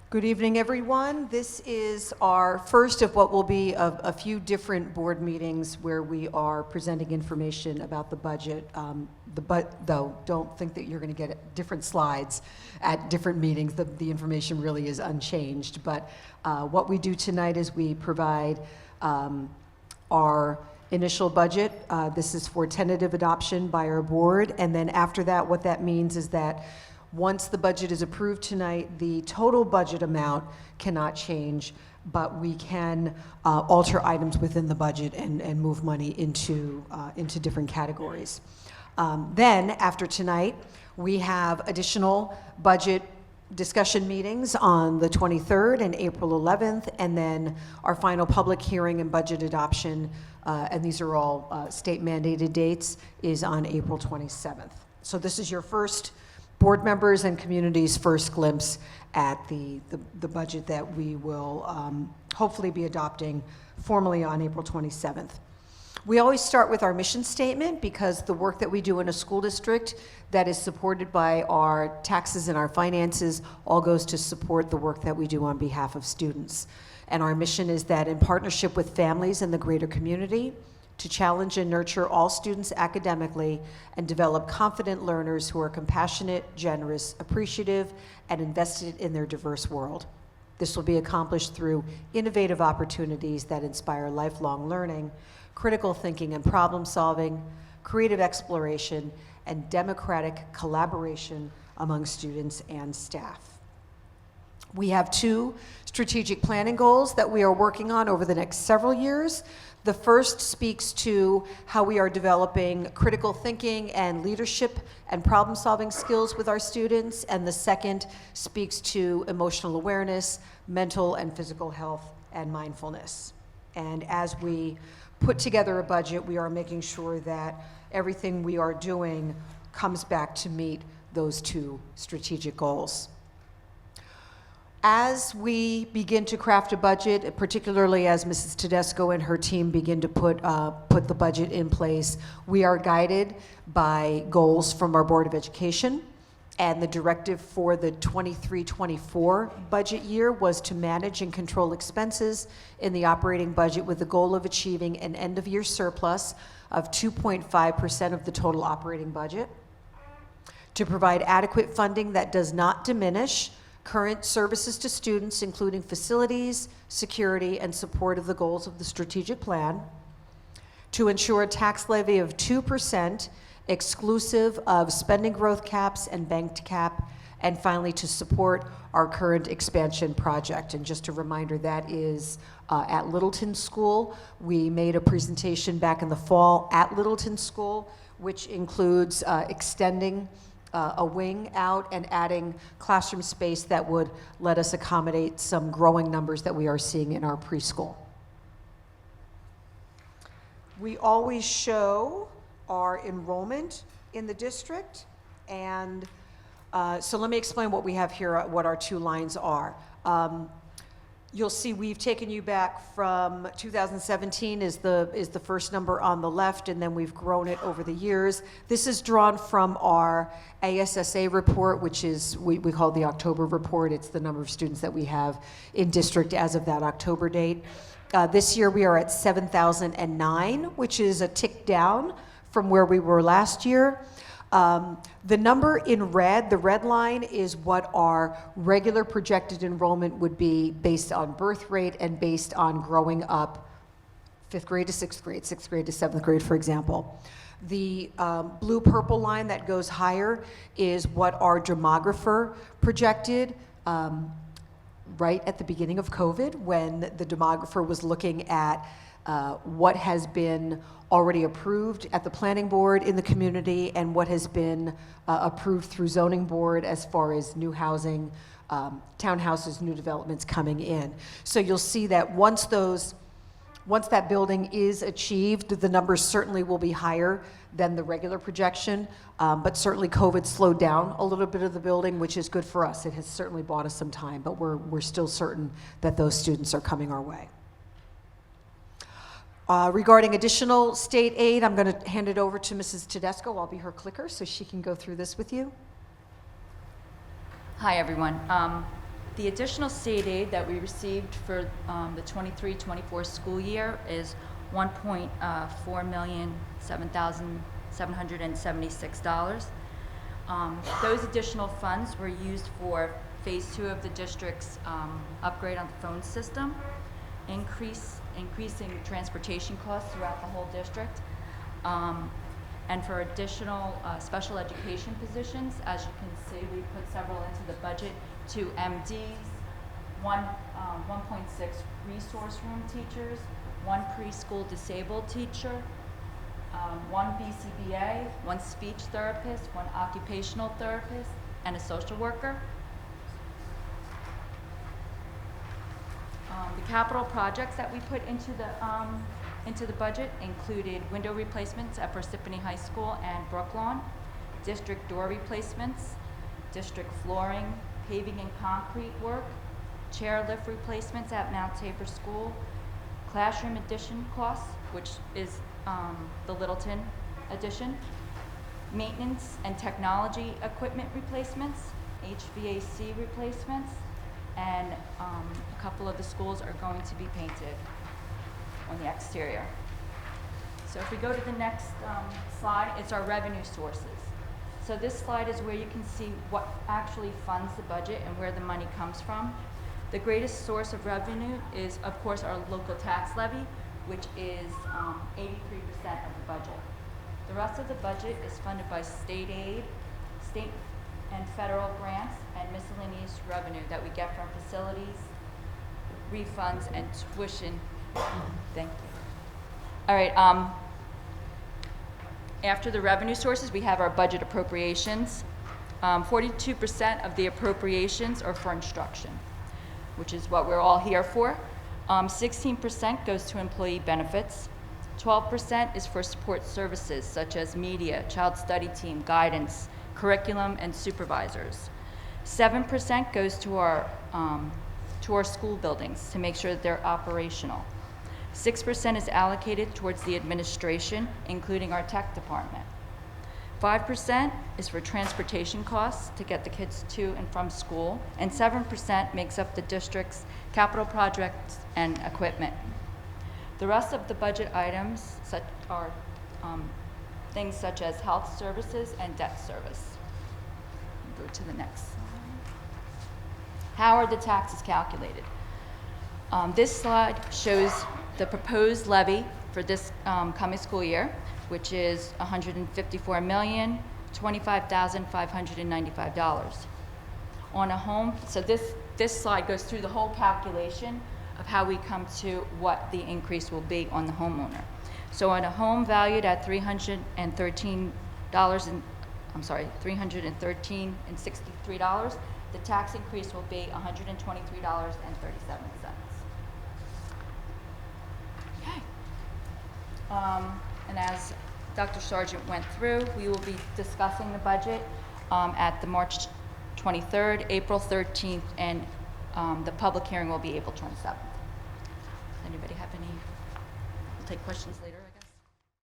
Good evening, everyone. This is our first of what will be a few different board meetings where we are presenting information about the budget. Though, don't think that you're going to get different slides at different meetings. The information really is unchanged. But what we do tonight is we provide our initial budget. This is for tentative adoption by our board. And then after that, what that means is that once the budget is approved tonight, the total budget amount cannot change, but we can alter items within the budget and move money into different categories. Then, after tonight, we have additional budget discussion meetings on the 23rd and April 11th, and then our final public hearing and budget adoption, and these are all state mandated dates, is on April 27th. So this is your first board members and community's first glimpse at the budget that we will hopefully be adopting formally on April 27th. We always start with our mission statement because the work that we do in a school district that is supported by our taxes and our finances all goes to support the work that we do on behalf of students. And our mission is that in partnership with families and the greater community, to challenge and nurture all students academically and develop confident learners who are compassionate, generous, appreciative, and invested in their diverse world. This will be accomplished through innovative opportunities that inspire lifelong learning, critical thinking and problem solving, creative exploration, and democratic collaboration among students and staff. We have 2 strategic planning goals that we are working on over the next several years. The first speaks to how we are developing critical thinking and leadership and problem-solving skills with our students, and the second speaks to emotional awareness, mental and physical health, and mindfulness. And as we put together a budget, we are making sure that everything we are doing comes back to meet those 2 strategic goals. As we begin to craft a budget, particularly as Mrs. Tedesco and her team begin to put the budget in place, we are guided by goals from our Board of Education. And the directive for the 23-24 budget year was to manage and control expenses in the operating budget with the goal of achieving an end-of-year surplus of 2.5% of the total operating budget, to provide adequate funding that does not diminish current services to students, including facilities, security, and support of the goals of the strategic plan, to ensure a tax levy of 2% exclusive of spending growth caps and banked cap, and finally to support our current expansion project. And just a reminder, that is at Littleton School. We made a presentation back in the fall at Littleton School, which includes extending a wing out and adding classroom space that would let us accommodate some growing numbers that we are seeing in our preschool. We always show our enrollment in the district, and so let me explain what we have here, what our 2 lines are. You'll see we've taken you back from 2017 is the first number on the left, and then we've grown it over the years. This is drawn from our ASSA report, which is we call the October report. It's the number of students that we have in district as of that October date. This year we are at 7,009, which is a tick down from where we were last year. The number in red, the red line, is what our regular projected enrollment would be based on birth rate and based on growing up 5th grade to 6th grade, 6th grade to 7th grade, for example. The blue-purple line that goes higher is what our demographer projected right at the beginning of COVID, when the demographer was looking at what has been already approved at the planning board in the community and what has been approved through zoning board as far as new housing, townhouses, new developments coming in. So you'll see that once that building is achieved, the numbers certainly will be higher than the regular projection, but certainly COVID slowed down a little bit of the building, which is good for us. It has certainly bought us some time, but we're still certain that those students are coming our way. Regarding additional state aid, I'm going to hand it over to Mrs. Tedesco. I'll be her clicker so she can go through this with you. Hi, everyone. The additional state aid that we received for the 23-24 school year is $1,407,776. Those additional funds were used for Phase 2 of the district's upgrade on the phone system, increasing transportation costs throughout the whole district, and for additional special education positions. As you can see, we put several into the budget: 2 MDs, 1.6 resource room teachers, 1 preschool disabled teacher, 1 BCBA, 1 speech therapist, 1 occupational therapist, and a social worker. The capital projects that we put into the budget included window replacements at Parsippany High School and Brooklawn, district door replacements, district flooring, paving and concrete work, chairlift replacements at Mount Tabor School, classroom addition costs, which is the Littleton addition, maintenance and technology equipment replacements, HVAC replacements, and a couple of the schools are going to be painted on the exterior. So if we go to the next slide, it's our revenue sources. So this slide is where you can see what actually funds the budget and where the money comes from. The greatest source of revenue is, of course, our local tax levy, which is 83% of the budget. The rest of the budget is funded by state aid, state and federal grants, and miscellaneous revenue that we get from facilities, refunds, and tuition. Thank you. All right. After the revenue sources, we have our budget appropriations. 42% of the appropriations are for instruction, which is what we're all here for. 16% goes to employee benefits. 12% is for support services such as media, child study team, guidance, curriculum, and supervisors. 7% goes to our school buildings to make sure that they're operational. 6% is allocated towards the administration, including our tech department. 5% is for transportation costs to get the kids to and from school, and 7% makes up the district's capital projects and equipment. The rest of the budget items are things such as health services and debt service. Go to the next slide. How are the taxes calculated? This slide shows the proposed levy for this coming school year, which is $154,025,595. On a home, so this slide goes through the whole calculation of how we come to what the increase will be on the homeowner. So on a home valued at $313.63, the tax increase will be $123.37. Okay. And as Dr. Sargent went through, we will be discussing the budget at the March 23rd, April 13th, and the public hearing will be April 27th. Does anybody have any? We'll take questions later.